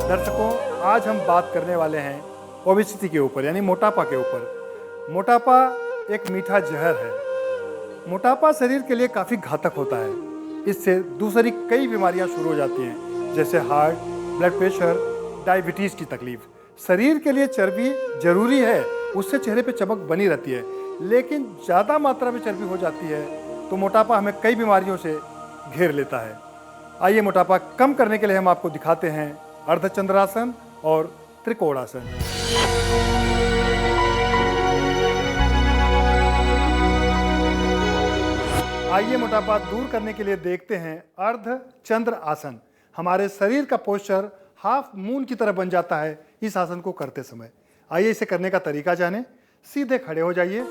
दर्शकों, आज हम बात करने वाले हैं ओबेसिटी के ऊपर, यानी मोटापा के ऊपर। मोटापा एक मीठा जहर है। मोटापा शरीर के लिए काफ़ी घातक होता है। इससे दूसरी कई बीमारियां शुरू हो जाती हैं, जैसे हार्ट, ब्लड प्रेशर, डायबिटीज़ की तकलीफ। शरीर के लिए चर्बी जरूरी है, उससे चेहरे पे चमक बनी रहती है, लेकिन ज़्यादा मात्रा में चर्बी हो जाती है तो मोटापा हमें कई बीमारियों से घेर लेता है। आइए मोटापा कम करने के लिए हम आपको दिखाते हैं अर्धचंद्रासन और त्रिकोणासन। आइए मोटापा दूर करने के लिए देखते हैं अर्धचंद्र आसन। हमारे शरीर का पोस्चर हाफ मून की तरह बन जाता है इस आसन को करते समय। आइए इसे करने का तरीका जानें। सीधे खड़े हो जाइए,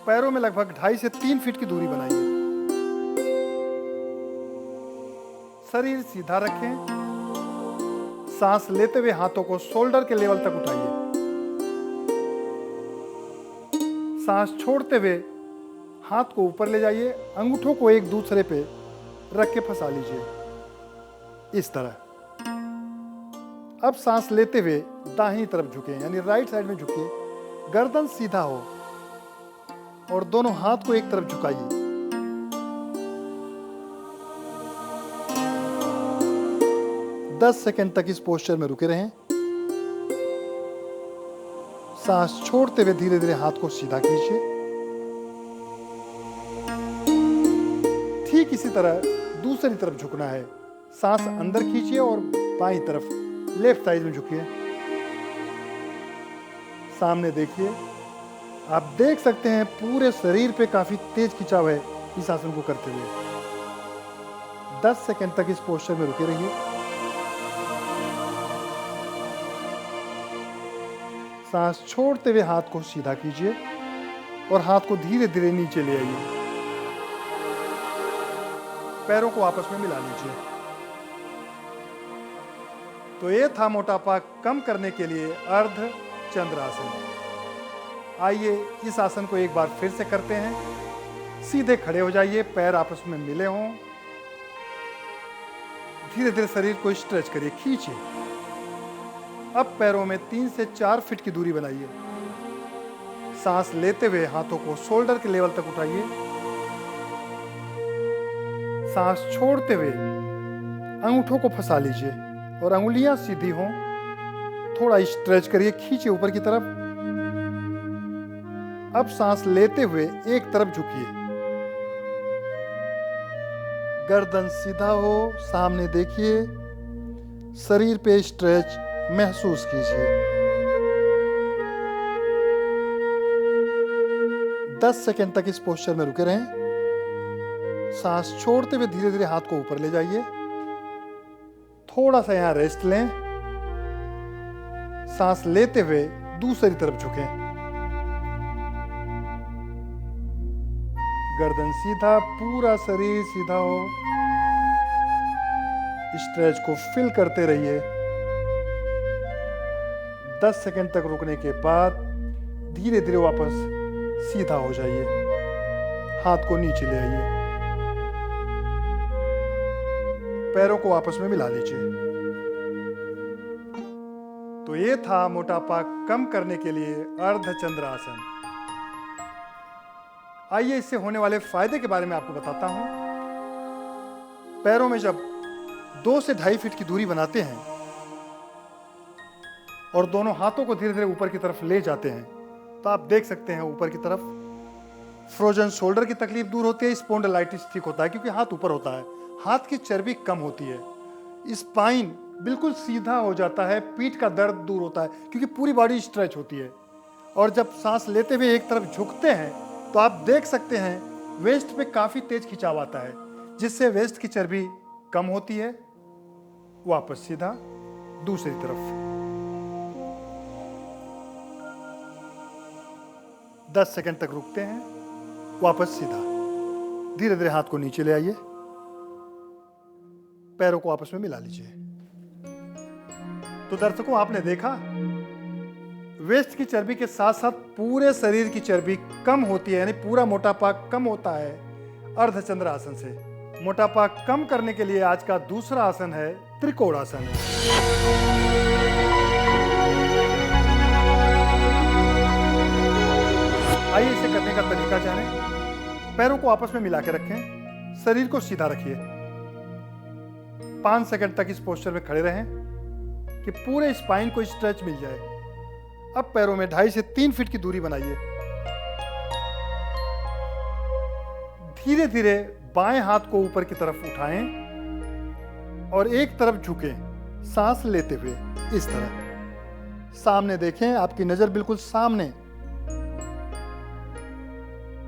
पैरों में लगभग 2.5 से 3 फीट की दूरी बनाइए, शरीर सीधा रखें, सांस लेते हुए हाथों को शोल्डर के लेवल तक उठाइए, सांस छोड़ते हुए हाथ को ऊपर ले जाइए, अंगूठों को एक दूसरे पे रख के फंसा लीजिए इस तरह। अब सांस लेते हुए दाहिनी तरफ झुकें, यानी राइट साइड में झुकिए, गर्दन सीधा हो और दोनों हाथ को एक तरफ झुकाइए। दस सेकंड तक इस पोस्चर में रुके रहें। सांस छोड़ते हुए धीरे धीरे हाथ को सीधा कीजिए। ठीक इसी तरह दूसरी तरफ झुकना है। सांस अंदर खींचिए और बाईं तरफ लेफ्ट साइड में झुकिए। सामने देखिए, आप देख सकते हैं पूरे शरीर पे काफी तेज खिंचाव है इस आसन को करते हुए। 10 सेकंड तक इस पोस्चर में रुके रहिए। सांस छोड़ते हुए हाथ को सीधा कीजिए और हाथ को धीरे धीरे नीचे ले आइए। पैरों को आपस में मिला लीजिए। तो ये था मोटापा कम करने के लिए अर्धचंद्रासन। आइए इस आसन को एक बार फिर से करते हैं। सीधे खड़े हो जाइए, पैर आपस में मिले हों, धीरे धीरे शरीर को स्ट्रेच करिए, खींचिए। अब पैरों में 3 से 4 फीट की दूरी बनाइए। सांस लेते हुए हाथों को शोल्डर के लेवल तक उठाइए, सांस छोड़ते हुए अंगूठों को फंसा लीजिए और अंगुलियां सीधी हों। थोड़ा स्ट्रेच करिए, खींचिए ऊपर की तरफ। अब सांस लेते हुए एक तरफ झुकिए, गर्दन सीधा हो, सामने देखिए, शरीर पे स्ट्रेच महसूस कीजिए। 10 सेकंड तक इस पोस्चर में रुके रहें। सांस छोड़ते हुए धीरे धीरे हाथ को ऊपर ले जाइए। थोड़ा सा यहां रेस्ट लें। सांस लेते हुए दूसरी तरफ झुकें, गर्दन सीधा, पूरा शरीर सीधा हो। स्ट्रेच को फिल करते रहिए। 10 सेकंड तक रुकने के बाद धीरे धीरे वापस सीधा हो जाइए। हाथ को नीचे ले आइए, पैरों को आपस में मिला लीजिए। तो ये था मोटापा कम करने के लिए अर्धचंद्रासन। आइए इससे होने वाले फायदे के बारे में आपको बताता हूं। पैरों में जब 2 से 2.5 फीट की दूरी बनाते हैं और दोनों हाथों को धीरे धीरे ऊपर की तरफ ले जाते हैं, तो आप देख सकते हैं ऊपर की तरफ फ्रोजन शोल्डर की तकलीफ दूर होती है, स्पॉन्डिलाइटिस ठीक होता है क्योंकि हाथ ऊपर होता है, हाथ की चर्बी कम होती है, स्पाइन बिल्कुल सीधा हो जाता है, पीठ का दर्द दूर होता है क्योंकि पूरी बॉडी स्ट्रेच होती है। और जब सांस लेते हुए एक तरफ झुकते हैं तो आप देख सकते हैं वेस्ट पे काफी तेज खिंचाव आता है, जिससे वेस्ट की चर्बी कम होती है। वापस सीधा दूसरी तरफ। 10 सेकंड तक रुकते हैं, वापस सीधा। धीरे धीरे हाथ को नीचे ले आइए, पैरों को आपस में मिला लीजिए। तो दर्शकों, आपने देखा वेस्ट की चर्बी के साथ साथ पूरे शरीर की चर्बी कम होती है, यानी पूरा मोटापा कम होता है अर्धचंद्र आसन से। मोटापा कम करने के लिए आज का दूसरा आसन है त्रिकोणासन। आइए इसे करने का तरीका जानें। पैरों को आपस में मिला के रखें, शरीर को सीधा रखिए। 5 सेकंड तक इस पोस्चर में खड़े रहें कि पूरे स्पाइन को स्ट्रेच मिल जाए। अब पैरों में 2.5 से 3 फीट की दूरी बनाइए। धीरे धीरे बाएं हाथ को ऊपर की तरफ उठाएं और एक तरफ झुकें, सांस लेते हुए इस तरह। सामने देखें, आपकी नजर बिल्कुल सामने।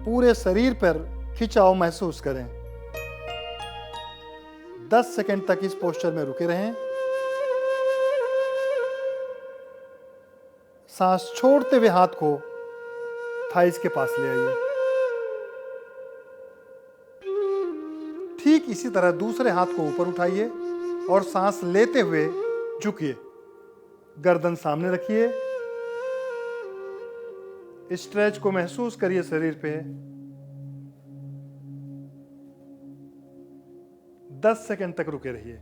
पूरे शरीर पर खिंचाव महसूस करें। 10 सेकंड तक इस पोस्चर में रुके रहें। सांस छोड़ते हुए हाथ को थाइस के पास ले आइए। ठीक इसी तरह दूसरे हाथ को ऊपर उठाइए और सांस लेते हुए झुकिए। गर्दन सामने रखिए। स्ट्रेच को महसूस करिए शरीर पे। 10 सेकंड तक रुके रहिए।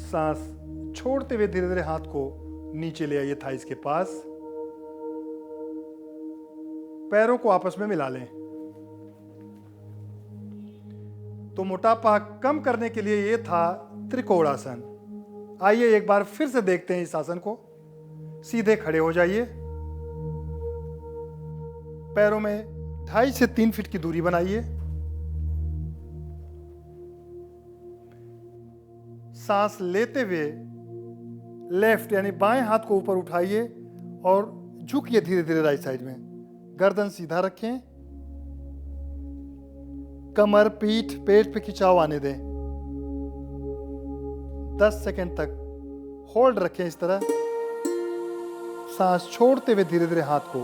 सांस छोड़ते हुए धीरे धीरे हाथ को नीचे ले आइए थाइस के पास। पैरों को आपस में मिला लें। तो मोटापा कम करने के लिए यह था त्रिकोणासन। आइए एक बार फिर से देखते हैं इस आसन को। सीधे खड़े हो जाइए। पैरों में 2.5 से 3 फीट की दूरी बनाइए। सांस लेते हुए लेफ्ट यानी बाएं हाथ को ऊपर उठाइए और झुकिए धीरे धीरे राइट साइड में। गर्दन सीधा रखें। कमर, पीठ, पेट पे खिंचाव आने दें। 10 सेकंड तक होल्ड रखें इस तरह। सांस छोड़ते हुए धीरे धीरे हाथ को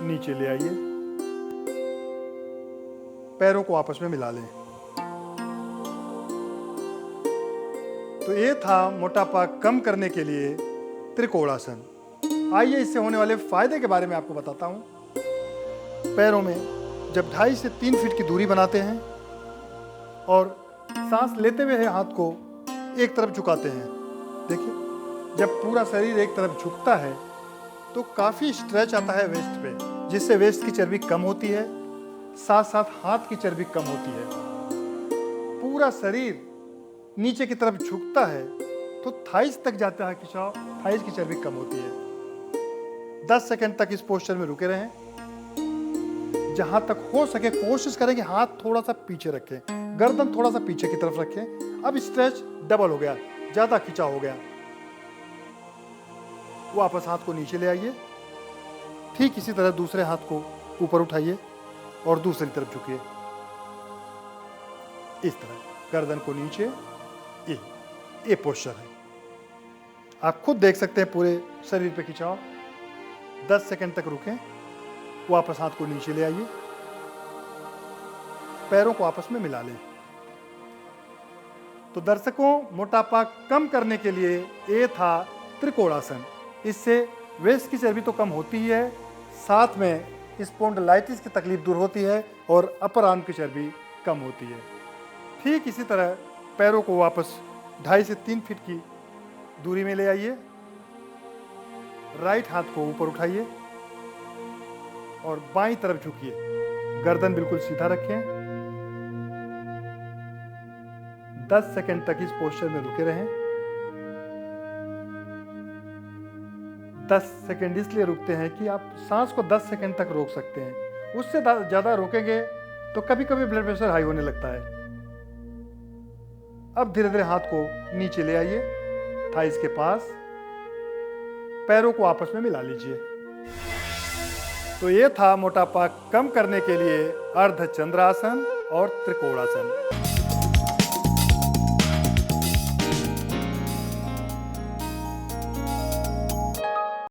नीचे ले आइए। पैरों को आपस में मिला लें। तो ये था मोटापा कम करने के लिए त्रिकोणासन। आइए इससे होने वाले फायदे के बारे में आपको बताता हूं। पैरों में जब 2.5 से 3 फीट की दूरी बनाते हैं और सांस लेते हुए हाथ को एक तरफ झुकाते हैं, देखिए जब पूरा शरीर एक तरफ झुकता है तो काफ़ी स्ट्रेच आता है वेस्ट पे, जिससे वेस्ट की चर्बी कम होती है, साथ साथ हाथ की चर्बी कम होती है। पूरा शरीर नीचे की तरफ झुकता है तो थाइस तक जाता है खिंचाव, थाइस की चर्बी कम होती है। 10 सेकंड तक इस पोस्चर में रुके रहें। जहां तक हो सके कोशिश करें कि हाथ थोड़ा सा पीछे रखें, गर्दन थोड़ा सा पीछे की तरफ रखें। अब स्ट्रेच डबल हो गया, ज़्यादा खिंचाव हो गया। वापस हाथ को नीचे ले आइए। ठीक इसी तरह दूसरे हाथ को ऊपर उठाइए और दूसरी तरफ झुकिए इस तरह, गर्दन को नीचे। ये पोस्चर है। आप खुद देख सकते हैं पूरे शरीर पे खिंचाव। 10 सेकंड तक रुकें। वापस हाथ को नीचे ले आइए। पैरों को आपस में मिला लें। तो दर्शकों, मोटापा कम करने के लिए ये था त्रिकोणासन। इससे वेस्ट की चर्बी तो कम होती ही है, साथ में स्पॉन्डिलाइटिस की तकलीफ दूर होती है और अपर आर्म की चर्बी कम होती है। ठीक इसी तरह पैरों को वापस 2.5 से 3 फीट की दूरी में ले आइए। राइट हाथ को ऊपर उठाइए और बाईं तरफ झुकिए। गर्दन बिल्कुल सीधा रखें। 10 सेकंड तक इस पोस्चर में रुके रहें। 10 सेकंड इसलिए रुकते हैं कि आप सांस को 10 सेकंड तक रोक सकते हैं। उससे ज़्यादा रोकेंगे तो कभी कभी ब्लड प्रेशर हाई होने लगता है। अब धीरे धीरे हाथ को नीचे ले आइए थाइस के पास। पैरों को आपस में मिला लीजिए। तो ये था मोटापा कम करने के लिए अर्धचंद्रासन और त्रिकोणासन।